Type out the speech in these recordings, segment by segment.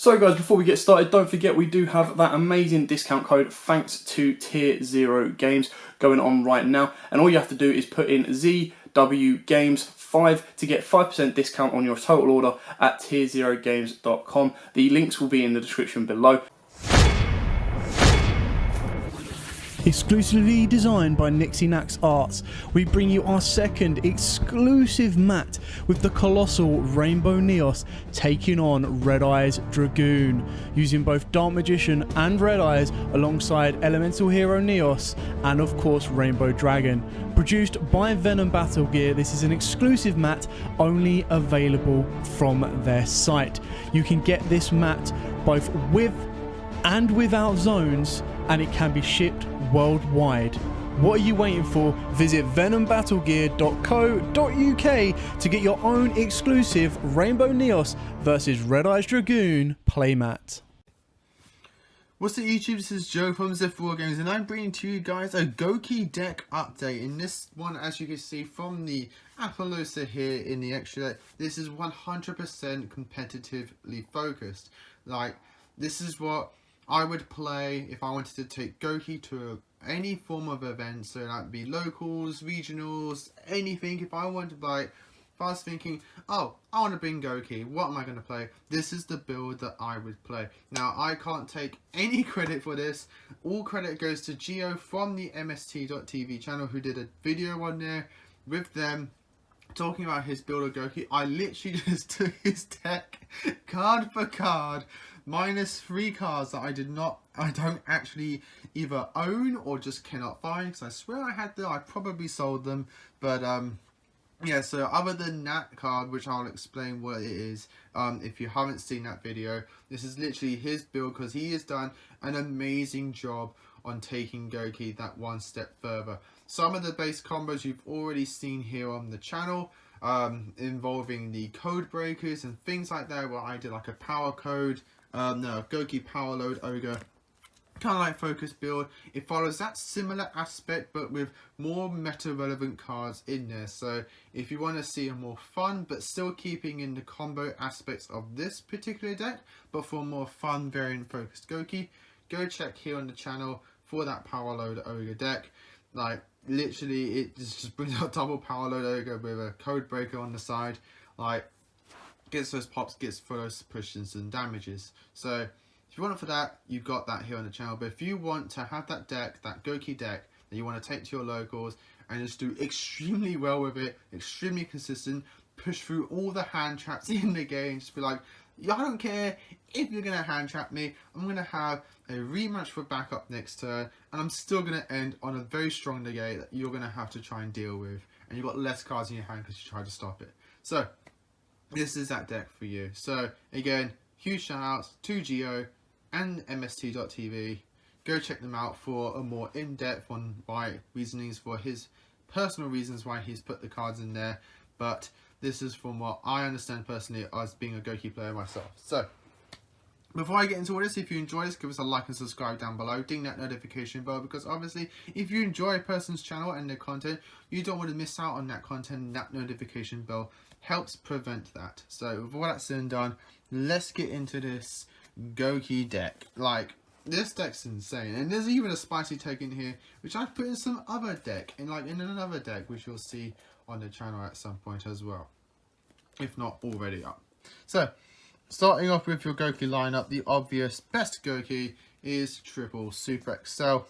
So guys, before we get started, don't forget we do have that amazing discount code thanks to Tier 0 Games going on right now. And all you have to do is put in ZW Games 5 to get 5% discount on your total order at tier0games.com. The links will be in the description below. Exclusively designed by Nixie Nax Arts, we bring you our second exclusive mat with the colossal Rainbow Neos taking on Red Eyes Dragoon, using both Dark Magician and Red Eyes alongside Elemental Hero Neos and of course Rainbow Dragon. Produced by Venom Battle Gear, this is an exclusive mat only available from their site. You can get this mat both with and without zones, and it can be shipped worldwide. What are you waiting for? Visit venombattlegear.co.uk to get your own exclusive Rainbow Neos versus Red Eyes Dragoon playmat. What's up YouTube, this is Joe from Z4 Games and I'm bringing to you guys a gouki deck update. In this one, as you can see from the Appaloosa here in the extra, this is 100% competitively focused. Like, this is what I would play if I wanted to take gouki to any form of event, so that'd be locals, regionals, anything. If I wanted, like, if I was thinking, oh, I want to bring gouki, what am I going to play? This is the build that I would play. Now, I can't take any credit for this. All credit goes to Yugioh from the MST.TV channel, who did a video on there with them talking about his build of gouki. I literally just took his deck card for card, minus 3 cards that I don't actually either own or just cannot find, because I swear I had them. I probably sold them, but yeah, so other than that card, which I'll explain what it is if you haven't seen that video, this is literally his build, because he has done an amazing job on taking gouki that one step further. Some of the base combos you've already seen here on the channel, involving the code breakers and things like that, where I did like a power code, gouki power load ogre, kind of like focus build. It follows that similar aspect but with more meta relevant cards in there. So if you want to see a more fun but still keeping in the combo aspects of this particular deck, but for a more fun variant focused gouki, go check here on the channel for that power load ogre deck. Like, literally it just brings out double power load ogre with a code breaker on the side. Like, gets those pops, gets those pushes and damages. So if you want it for that, you've got that here on the channel. But if you want to have that deck, that gouki deck that you want to take to your locals and just do extremely well with it, extremely consistent, push through all the hand traps in the game, just be like, I don't care if you're going to hand trap me, I'm going to have a rematch for backup next turn, and I'm still going to end on a very strong negate that you're going to have to try and deal with, and you've got less cards in your hand because you tried to stop it. So this is that deck for you. So again, huge shout outs to Yugioh and MST.TV. Go check them out for a more in-depth on why reasonings for his personal reasons why he's put the cards in there. But this is from what I understand personally as being a gouki player myself. So before I get into all this, if you enjoy this, give us a like and subscribe down below. Ding that notification bell, because obviously if you enjoy a person's channel and their content, you don't want to miss out on that content, and that notification bell helps prevent that. So with all that said and done, let's get into this gouki deck. Like, this deck's insane, and there's even a spicy take in here which I've put in some other deck, in another deck which you'll see on the channel at some point as well, if not already up. So starting off with your gouki lineup, the obvious best gouki is triple Super XL.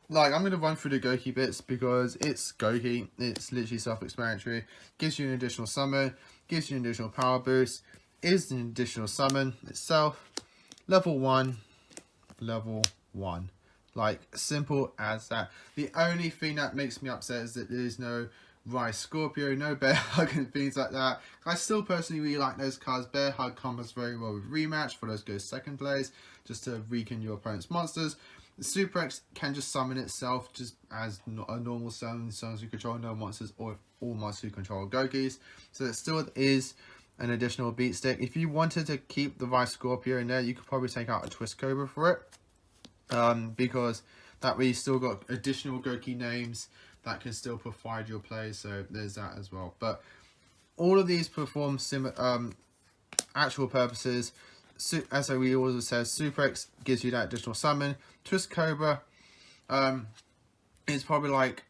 Like, I'm going to run through the gouki bits because it's gouki, it's literally self-explanatory. Gives you an additional summon, gives you an additional power boost, is an additional summon itself, level 1, level 1. Like, simple as that. The only thing that makes me upset is that there's no Rise Scorpio, no Bear Hug and things like that. I still personally really like those cards. Bear Hug combos very well with Rematch for those goes second plays, just to weaken your opponent's monsters. The Super X can just summon itself just as a normal summon, summons who control no monsters or all monsters who control goukis. So it still is an additional beat stick. If you wanted to keep the Vice Scorpio in there, you could probably take out a Twist Cobra for it. Because that way you still got additional gouki names that can still provide your plays, so there's that as well. But all of these perform actual purposes, as we also said, Super X gives you that additional summon. Twist Cobra is probably like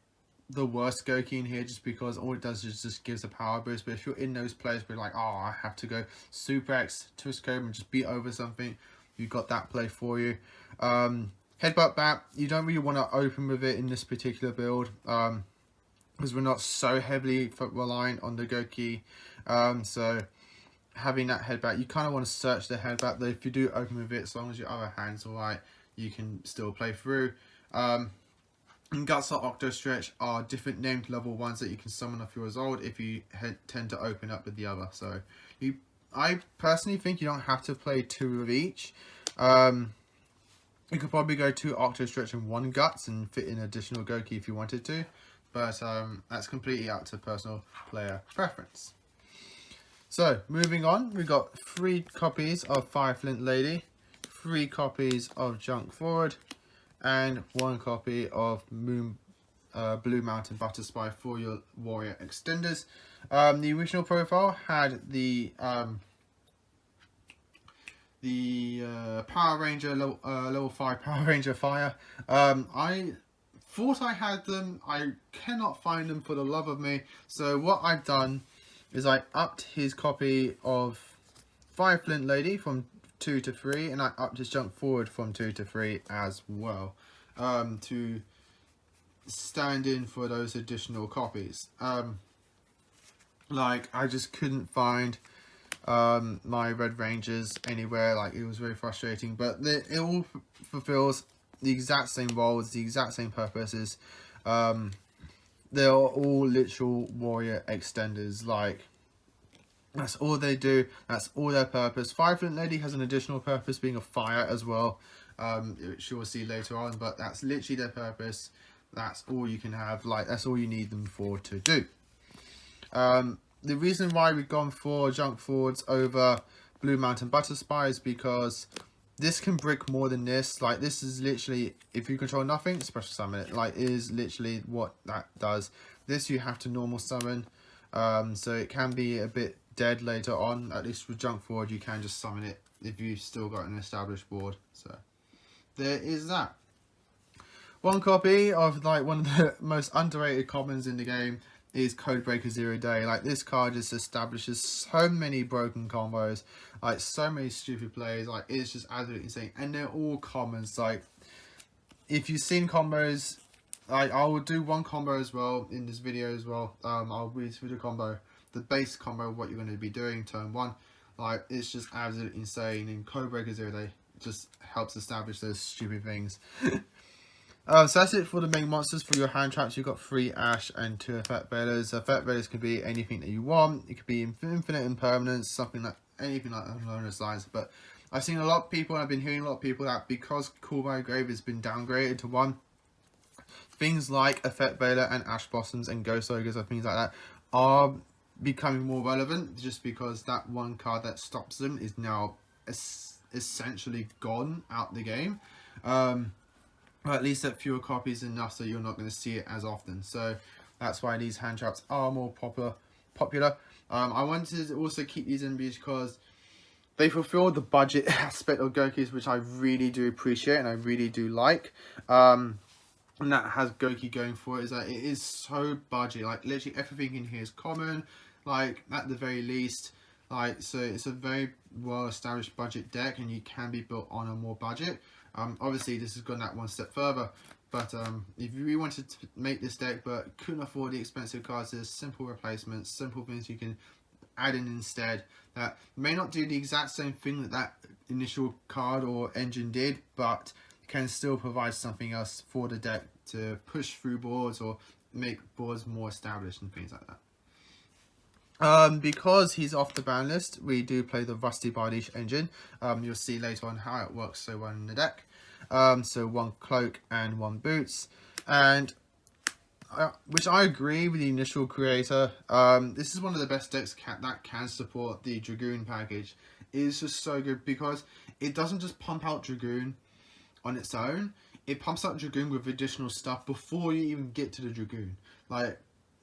the worst gouki in here, just because all it does is just gives a power boost. But if you're in those players where you're like, oh, I have to go Super X, Twist Cobra and just beat over something, you've got that play for you. Headbutt Bat, you don't really want to open with it in this particular build, because we're not so heavily reliant on the gouki. So having that headback, you kind of want to search the headback, though if you do open with it, as long as your other hand's alright, you can still play through. And Guts or Octo Stretch are different named level ones that you can summon off your result if you tend to open up with the other. So I personally think you don't have to play 2 of each. You could probably go 2 Octo Stretch and 1 Guts and fit in additional gouki if you wanted to. But that's completely up to personal player preference. So, moving on, we got 3 copies of Fire Flint Lady, 3 copies of Junk Forward, and 1 copy of Blue Mountain Butter Spy for your Warrior Extenders. The original profile had the Power Ranger level 5 Power Ranger Fire. I thought I had them. I cannot find them for the love of me. So what I've done is I upped his copy of Fire Flint Lady from 2 to 3, and I upped his Junk Forward from 2 to 3 as well, to stand in for those additional copies. Like, I just couldn't find my Red Rangers anywhere. Like, it was very frustrating, but it all fulfills the exact same roles, the exact same purposes. They are all literal warrior extenders. Like, that's all they do, that's all their purpose. Fire Flint Lady has an additional purpose, being a fire as well, which you'll see later on, but that's literally their purpose. That's all you can have. Like, that's all you need them for to do. The reason why we've gone for Junk Forwards over Blue Mountain Butter Spy is because this can brick more than this. Like, this is literally, if you control nothing, special summon it. Like, it is literally what that does. This you have to normal summon, so it can be a bit dead later on. At least with Junk Forward, you can just summon it if you've still got an established board. So there is that. 1 copy of, like, one of the most underrated commons in the game is Codebreaker Zero Day. Like, this card just establishes so many broken combos, like so many stupid plays. Like, it's just absolutely insane, and they're all commons. Like, if you've seen combos, like, I will do 1 combo as well in this video as well. I'll read through the combo, the base combo of what you're going to be doing turn 1. Like, it's just absolutely insane, and Codebreaker Zero Day just helps establish those stupid things. So that's it for the main monsters. For your hand traps, you've got 3 Ash and 2 Effect Bearers. Effect Bearers can be anything that you want. It could be infinite impermanence, something like anything like along those lines. But I've seen a lot of people, and I've been hearing a lot of people that because Cool by Grave has been downgraded to 1, things like Effect Bearer and Ash Blossoms and Ghost Ogres and things like that are becoming more relevant, just because that 1 card that stops them is now essentially gone out the game. Or at least at fewer copies, enough so you're not going to see it as often. So that's why these hand traps are more popular. I wanted to also keep these in because they fulfill the budget aspect of Goukis, which I really do appreciate and I really do like. And that has Gouki going for it, is that it is so budget. Like, literally everything in here is common, like, at the very least. Like, so it's a very well established budget deck, and you can be built on a more budget. Obviously this has gone that 1 step further, but if you really wanted to make this deck but couldn't afford the expensive cards, there's simple replacements, simple things you can add in instead that may not do the exact same thing that that initial card or engine did, but can still provide something else for the deck to push through boards or make boards more established and things like that. Because he's off the ban list, we do play the Rusty Bardiche engine. You'll see later on how it works so well in the deck. So 1 cloak and 1 boots, and which I agree with the initial creator. This is one of the best decks that can support the Dragoon package. It is just so good because it doesn't just pump out Dragoon on its own. It pumps out Dragoon with additional stuff before you even get to the Dragoon. Like,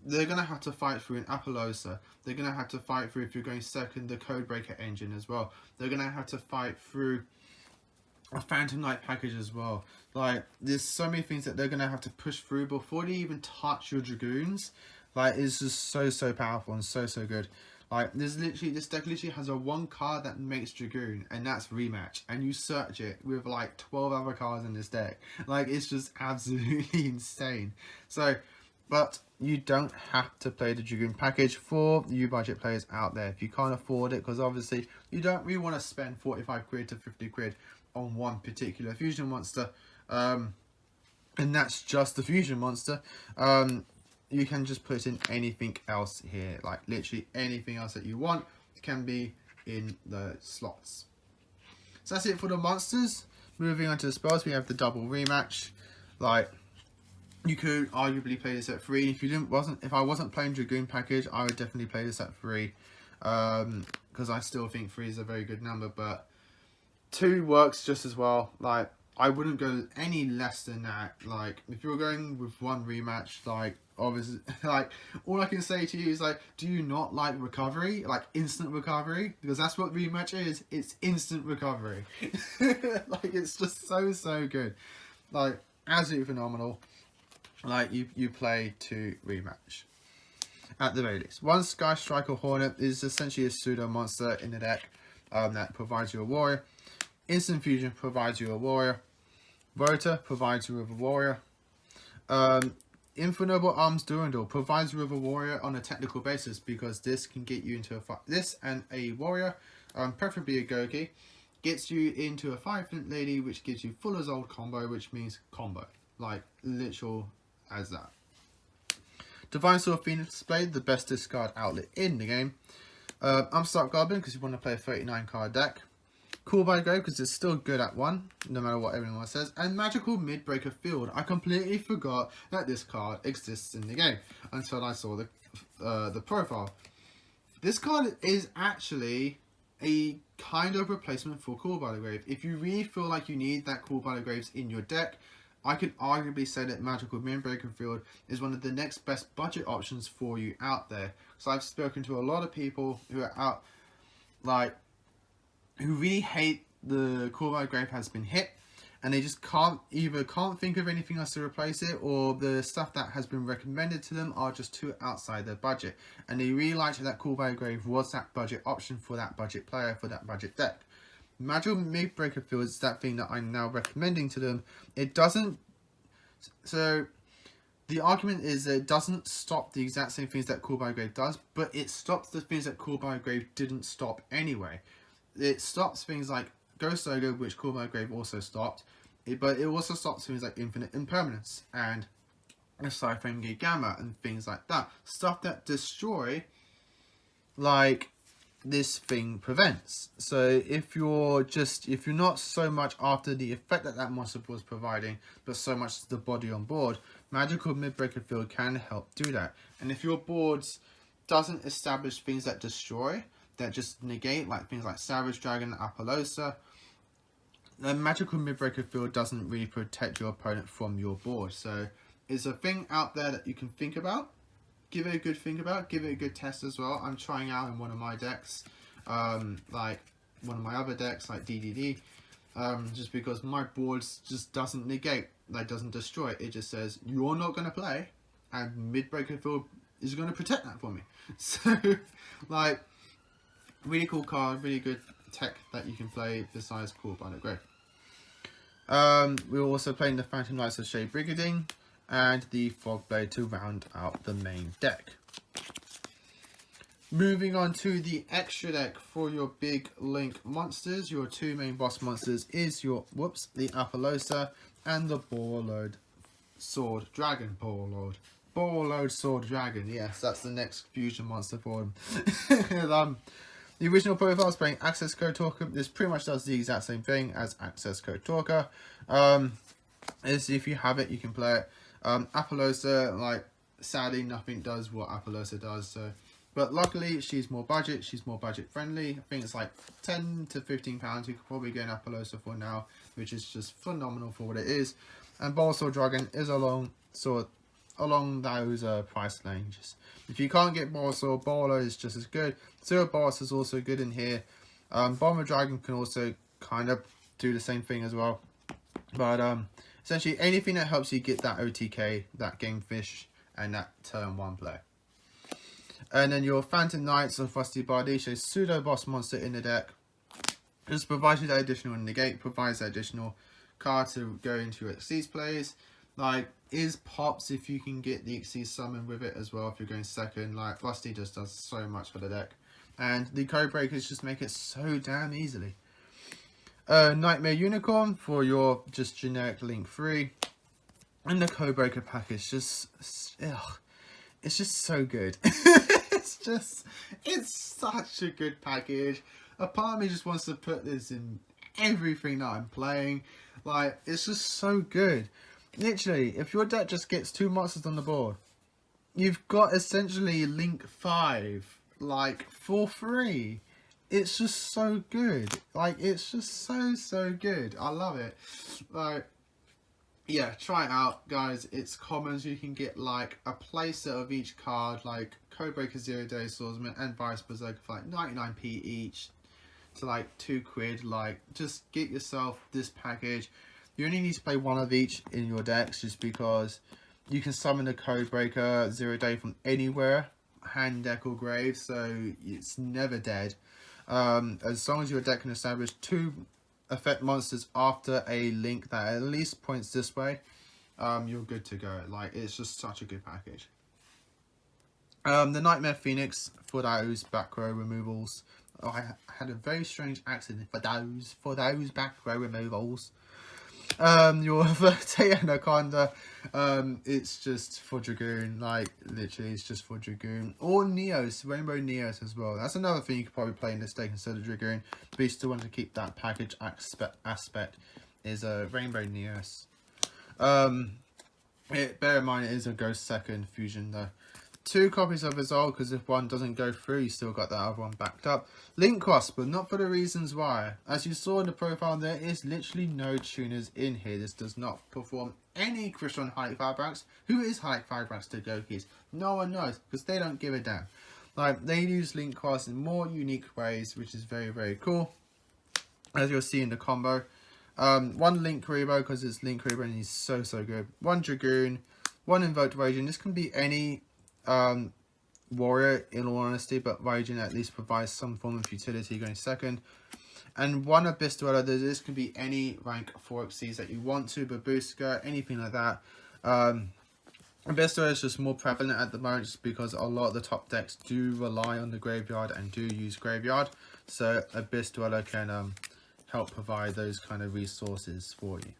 they're going to have to fight through an Appaloosa. They're going to have to fight through, if you're going second, the Codebreaker engine as well. They're going to have to fight through a Phantom Knight package as well. Like, there's so many things that they're going to have to push through before they even touch your Dragoons. Like, it's just so powerful and so good. Like, this deck literally has a one card that makes Dragoon, and that's Rematch. And you search it with like 12 other cards in this deck. Like, it's just absolutely insane. So, but you don't have to play the Dragoon package for you budget players out there. If you can't afford it, because obviously you don't really want to spend 45 quid to 50 quid on one particular fusion monster. And that's just the fusion monster. You can just put in anything else here, like literally anything else that you want can be in the slots. So that's it for the monsters. Moving on to the spells, we have the double rematch. Like, you could arguably play this at 3. If I wasn't playing Dragoon package, I would definitely play this at 3, because I still think 3 is a very good number, but 2 works just as well. Like, I wouldn't go any less than that. Like, if you're going with 1 rematch, like, obviously, like, all I can say to you is, like, do you not like recovery? Like, instant recovery? Because that's what rematch is. It's instant recovery. Like, it's just so good. Like, absolutely phenomenal. Like, you play 2 rematch. At the very least. 1 Sky Striker Hornet is essentially a pseudo monster in the deck that provides you a warrior. Instant Fusion provides you a warrior. Rotor provides you with a warrior. Infinable Arms Durandal provides you with a warrior on a technical basis, because this can get you into a fight. This and a warrior, preferably a gouki, gets you into a 5-flint lady, which gives you full as old combo, which means combo. Like, literal as that. Divine Sword Phoenix Blade, the best discard outlet in the game. Upstart Goblin, because you want to play a 39 card deck. Cool by Grave, because it's still good at 1, no matter what everyone else says. And Magical Midbreaker Field. I completely forgot that this card exists in the game until I saw the profile. This card is actually a kind of replacement for Cool by the Grave. If you really feel like you need that Cool by the Graves in your deck, I could arguably say that Magical Midbreaker Field is one of the next best budget options for you out there. So I've spoken to a lot of people who are out, like, who really hate the Cool by Grave has been hit, and they just can't think of anything else to replace it, or the stuff that has been recommended to them are just too outside their budget, and they really liked that Cool by Grave was that budget option for that budget player, for that budget deck. Magical Midbreaker Field is that thing that I'm now recommending to them. It doesn't, so the argument is that it doesn't stop the exact same things that Cool by Grave does, but it stops the things that Cool by Grave didn't stop anyway. It stops things like Ghost Ogre, which Cool by Grave also stopped, but it also stops things like Infinite Impermanence and Cyframe Gate Gamma and things like that. Stuff that destroy, like, this thing prevents. So if you're not so much after the effect that monster was providing, but so much the body on board, Magical Midbreaker Field can help do that. And if your boards doesn't establish things that destroy, that just negate, like things like Savage Dragon, Appaloosa, the Magical Midbreaker Field doesn't really protect your opponent from your board. So it's a thing out there that you can think about. Give it a good think about. Give it a good test as well. I'm trying out in one of my decks, like one of my other decks, like DDD, just because my boards just doesn't negate, like doesn't destroy. It just says you're not going to play, and Midbreaker Field is going to protect that for me. So, like, really cool card, really good tech that you can play besides Cool by the Grave. We're also playing the Phantom Knights of Shade Brigading and the Fogblade to round out the main deck. Moving on to the extra deck for your big link monsters. Your 2 main boss monsters is your, the Appaloosa and the Boarlord Sword Dragon. Boarlord Sword Dragon, yes, that's the next fusion monster for him. The original profile is playing Access Code Talker. This pretty much does the exact same thing as Access Code Talker. As if you have it, you can play it. Appaloosa, like, sadly, nothing does what Appaloosa does. So, but luckily, she's more budget. She's more budget friendly. I think it's like £10 to £15. You could probably get an Appaloosa for now, which is just phenomenal for what it is. And Boarlord Sword Dragon is a long sword along those price ranges. If you can't get Bulbasaur, Bowler is just as good. Zero Boss is also good in here. Bomber Dragon can also kind of do the same thing as well. But essentially anything that helps you get that OTK, that Game Fish, and that turn 1 play. And then your Phantom Knights and Frosty Bardiche, pseudo boss monster in the deck. Just provides you that additional negate, provides that additional card to go into your Xyz plays. Like, is pops if you can get the Xyz summon with it as well if you're going second. Like, Frosty just does so much for the deck. And the code breakers just make it so damn easily. Nightmare Unicorn for your just generic Link 3. And the code breaker pack is just, ugh, it's just so good. It's such a good package. A part of me just wants to put this in everything that I'm playing. Like, it's just so good. Literally, if your deck just gets 2 monsters on the board, you've got essentially Link 5, like, for free. It's just so good. Like, it's just so good. I love it. Like, yeah, try it out, guys. It's commons. You can get, like, a playset of each card, like Codebreaker, Zero Day Swordsman, and Virus Berserker for, like, 99p each. To like £2. Like, just get yourself this package. You only need to play 1 of each in your decks, just because you can summon the Codebreaker 0 Day from anywhere, hand, deck, or grave, so it's never dead. As long as your deck can establish 2 effect monsters after a link that at least points this way, you're good to go. Like, it's just such a good package. The Nightmare Phoenix for those back row removals. Oh, I had a very strange accent for those back row removals. Your Verte Anaconda, it's just for Dragoon, like, literally, it's just for Dragoon. Or Neos, Rainbow Neos as well. That's another thing you could probably play in this deck instead of Dragoon, but you still want to keep that package aspect, is a Rainbow Neos. Bear in mind, it is a Ghost second fusion, though. 2 copies of Resolve, because if one doesn't go through, you still got that other one backed up. Link Cross, but not for the reasons why. As you saw in the profile, there is literally no tuners in here. This does not perform any Christian Height Firebracks. Who is Height Firebracks to Gokis? No one knows, because they don't give a damn. Like, they use Link Cross in more unique ways, which is very cool. As you'll see in the combo. 1 Link Rebo, because it's Link Rebo and he's so good. 1 Dragoon, 1 Invoked Raging. This can be any warrior, in all honesty, but Raging at least provides some form of utility going second. And 1 Abyss Dweller. This can be any rank 4 Xyz that you want to, Babuska, anything like that. Abyss Dweller is just more prevalent at the moment, just because a lot of the top decks do rely on the graveyard and do use graveyard. So Abyss Dweller can help provide those kind of resources for you.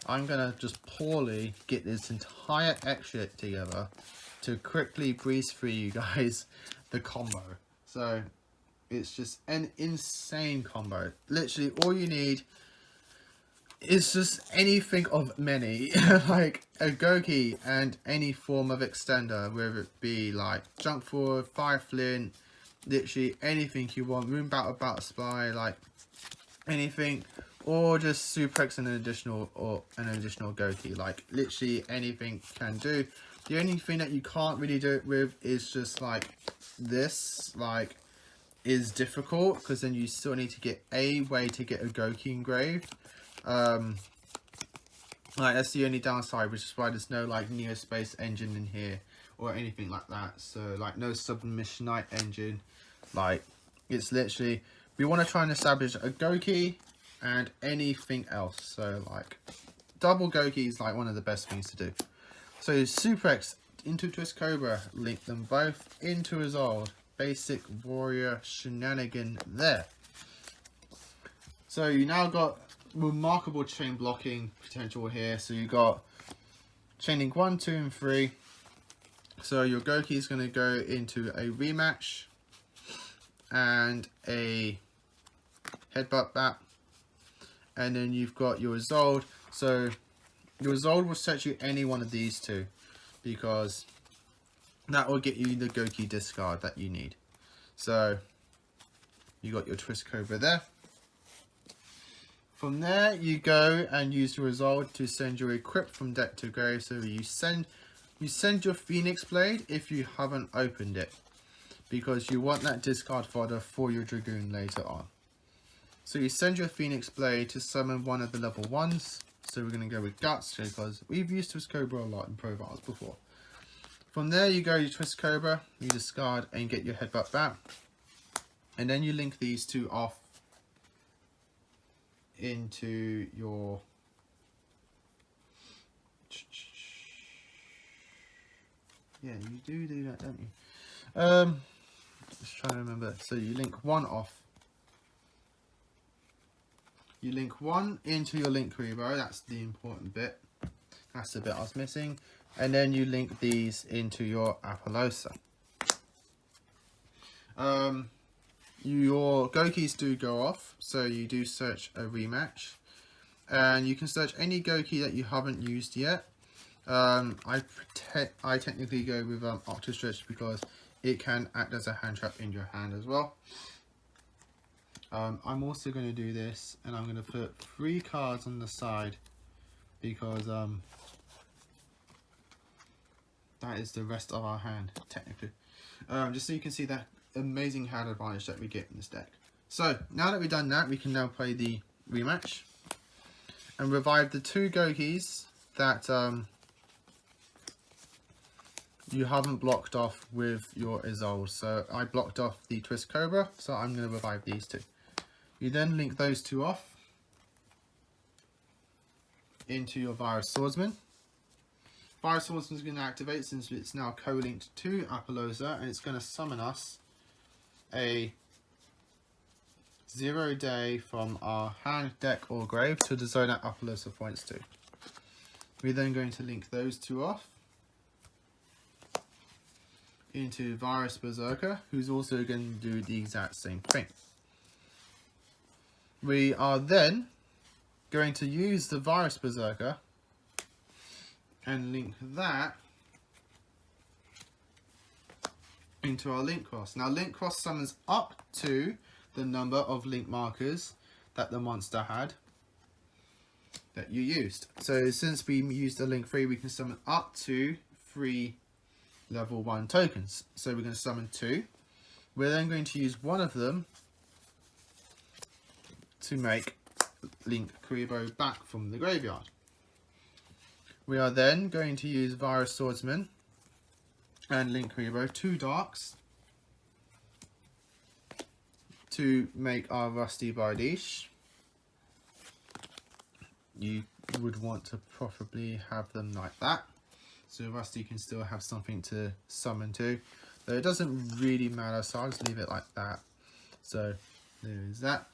I'm gonna just poorly get this entire extra together to quickly breeze through you guys the combo. So it's just an insane combo. Literally all you need is just anything of many, like a Gouki and any form of extender, whether it be like Junk Forward, Fire Flint, literally anything you want, Room Battle Spy, like anything, or just Suprex and an additional Gouki. Like, literally anything can do. The only thing that you can't really do it with is just like this, like, is difficult, because then you still need to get a way to get a Gouki engraved. Like, that's the only downside, which is why there's no like Neospace engine in here or anything like that. So like no Submissionite engine. Like, it's literally, we want to try and establish a Gouki and anything else. So like double Gouki is like one of the best things to do. So Suprex into Twist Cobra, link them both into his old basic warrior shenanigan there. So you now got remarkable chain blocking potential here. So you got chaining 1, 2, and 3. So your Gouki is going to go into a rematch and a headbutt bat, and then you've got your Resolve. So your Resolve will set you any one of these two, because that will get you the Gouki discard that you need. So you got your Twist Cobra there. From there, you go and use your Resolve to send your Equip from deck to grave. So you send You send your Phoenix Blade if you haven't opened it, because you want that discard fodder for your Dragoon later on. So you send your Phoenix Blade to summon one of the level 1s. So we're going to go with Guts because we've used Twist Cobra a lot in profiles before. From there you go, you Twist Cobra, you discard and get your Headbutt back. And then you link these two off into your... Yeah, you do that, don't you? Just trying to remember. So you link one off. You link one into your Link Kuriboh. That's the important bit. That's the bit I was missing. And then you link these into your Apollousa. Your Goukis do go off, so you do search a rematch. And you can search any Gouki that you haven't used yet. I technically go with Octostretch because it can act as a hand trap in your hand as well. I'm also going to do this, and I'm going to put 3 cards on the side because that is the rest of our hand, technically. Just so you can see that amazing hand advantage that we get in this deck. So, now that we've done that, we can now play the rematch and revive the 2 Goukis that you haven't blocked off with your Isolde. So I blocked off the Twist Cobra, so I'm going to revive these 2. You then link those 2 off into your Virus Swordsman. Virus Swordsman is going to activate since it's now co-linked to Apollousa, and it's going to summon us a 0 day from our hand, deck or grave to the zone that Apollousa points to. We're then going to link those 2 off into Virus Berserker, who's also going to do the exact same thing. We are then going to use the Virus Berserker and link that into our Link Cross. Now Link Cross summons up to the number of link markers that the monster had that you used. So since we used the link 3, we can summon up to 3 level 1 tokens. So we're going to summon 2. We're then going to use one of them to make Link Kuriboh back from the graveyard. We are then going to use Virus Swordsman and Link Kuriboh, 2 darks, to make our Rusty Bardiche. You would want to probably have them like that, so Rusty can still have something to summon to. Though it doesn't really matter, so I'll just leave it like that. So there is that.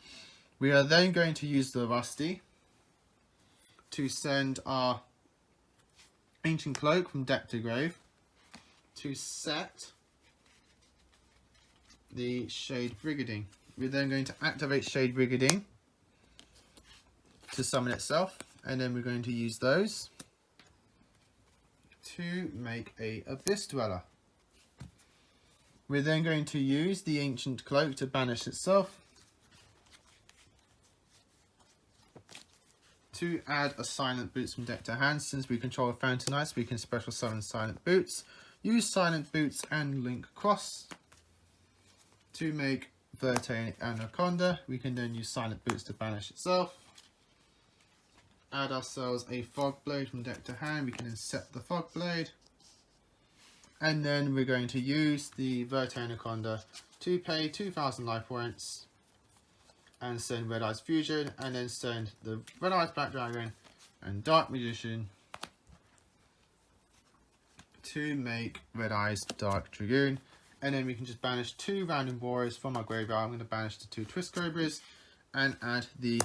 We are then going to use the Rusty to send our Ancient Cloak from deck to grave to set the Shade Brigading. We're then going to activate Shade Brigading to summon itself, and then we're going to use those to make a Abyss Dweller. We're then going to use the Ancient Cloak to banish itself, to add a Silent Boots from deck to hand. Since we control a Fountain Knights, we can special summon Silent Boots, use Silent Boots and Link Cross to make Verte Anaconda. We can then use Silent Boots to banish itself, add ourselves a Fog Blade from deck to hand. We can then set the Fog Blade, and then we're going to use the Verte Anaconda to pay 2,000 life points and send Red Eyes Fusion, and then send the Red Eyes Black Dragon and Dark Magician to make Red Eyes Dark Dragoon. And then we can just banish 2 random warriors from our graveyard. I'm going to banish the 2 Twist Cobras and add the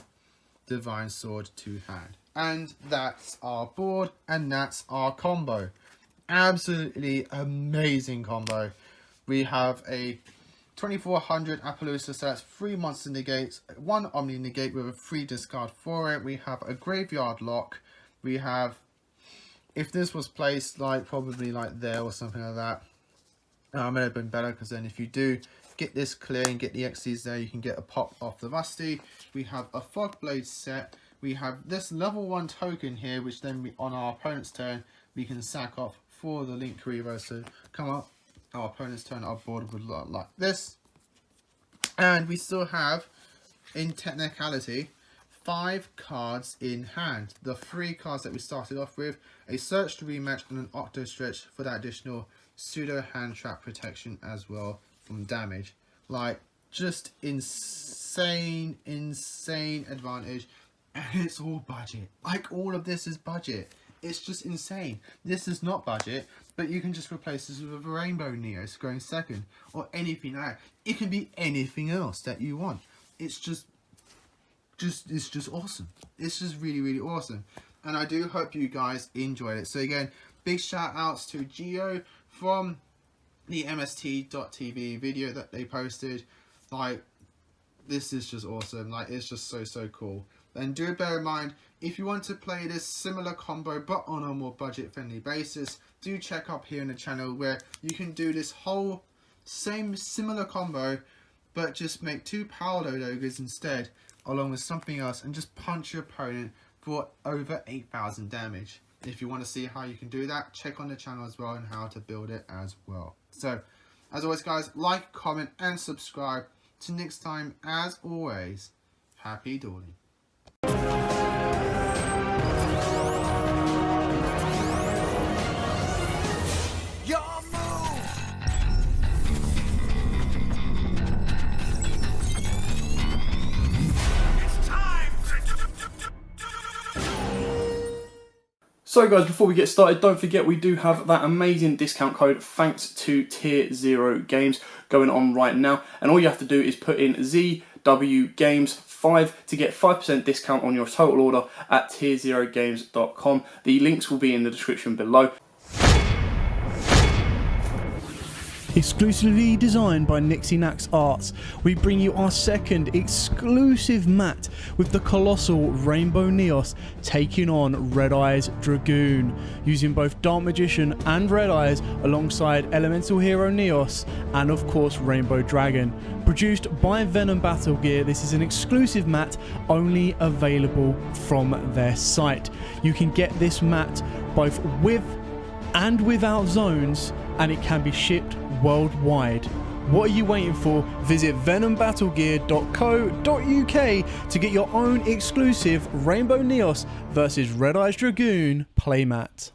Divine Sword to hand. And that's our board, and that's our combo. Absolutely amazing combo. We have a 2400 Apollousa, so that's 3 monster negates, 1 Omni negate with a free discard for it. We have a graveyard lock. We have, if this was placed like probably like there or something like that, it may have been better, because then if you do get this clear and get the Xyz there, you can get a pop off the Rusty. We have a Fog Blade set. We have this level 1 token here, which then on our opponent's turn we can sack off for the Link Reverse to come up. Our opponent's turn, our board would look like this. And we still have, in technicality, 5 cards in hand. The 3 cards that we started off with, a Search to Rematch and an Octo Stretch for that additional pseudo hand trap protection as well from damage. Like, just insane advantage. And it's all budget. Like, all of this is budget. It's just insane. This is not budget, but you can just replace this with a Rainbow Neos going second, or anything like that. It can be anything else that you want. It's just awesome. It's just really awesome. And I do hope you guys enjoyed it. So again, big shout outs to Yugioh from the MST.TV video that they posted. Like, this is just awesome. Like, it's just so cool. And do bear in mind, if you want to play this similar combo but on a more budget friendly basis, do check up here in the channel where you can do this whole similar combo but just make 2 Power Load Ogres instead, along with something else, and just punch your opponent for over 8,000 damage. If you want to see how you can do that, check on the channel as well and how to build it as well. So, as always guys, like, comment and subscribe. Till next time, as always, happy dueling. So guys, before we get started, don't forget we do have that amazing discount code thanks to Tier 0 Games going on right now. And all you have to do is put in ZWGames5 to get 5% discount on your total order at tier0games.com. The links will be in the description below. Exclusively designed by Nixinax Arts, we bring you our second exclusive mat with the colossal Rainbow Neos taking on Red Eyes Dragoon, using both Dark Magician and Red Eyes alongside Elemental Hero Neos and of course Rainbow Dragon. Produced by Venom Battle Gear, this is an exclusive mat only available from their site. You can get this mat both with and without zones, and it can be shipped worldwide. What are you waiting for? Visit venombattlegear.co.uk to get your own exclusive Rainbow Neos versus Red Eyes Dragoon playmat.